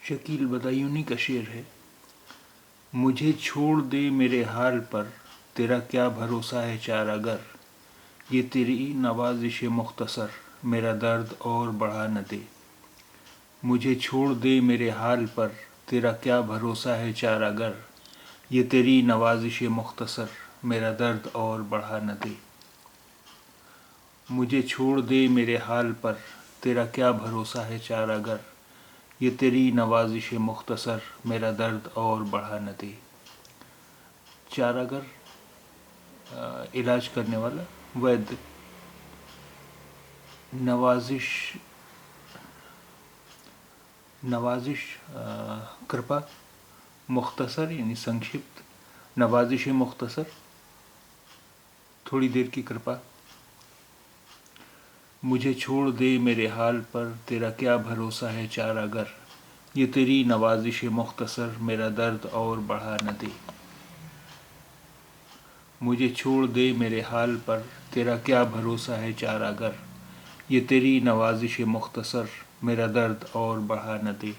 شکیل بدایونی کا شعر ہے۔ مجھے چھوڑ دے میرے حال پر، تیرا کیا بھروسہ ہے چارہ گر، یہ تیری نوازش مختصر میرا درد اور بڑھا نہ دے۔ مجھے چھوڑ دے میرے حال پر، تیرا کیا بھروسہ ہے چارہ گر، یہ تیری نوازش مختصر میرا درد اور بڑھا نہ دے۔ مجھے چھوڑ دے میرے حال پر، تیرا کیا بھروسہ ہے چارہ گر، یہ تیری نوازش مختصر میرا درد اور بڑھا نہ دے۔ چارہ گر علاج کرنے والا، وید۔ نوازش کرپا، مختصر یعنی سنکشپت، نوازش مختصر تھوڑی دیر کی کرپا۔ مجھے چھوڑ دے میرے حال پر، تیرا کیا بھروسہ ہے چارہ گر، یہ تیری نوازش مختصر میرا درد اور بڑھا نہ دے۔ مجھے چھوڑ دے میرے حال پر، تیرا کیا بھروسہ ہے چارہ گر، یہ تیری نوازش مختصر میرا درد اور بڑھا نہ دے۔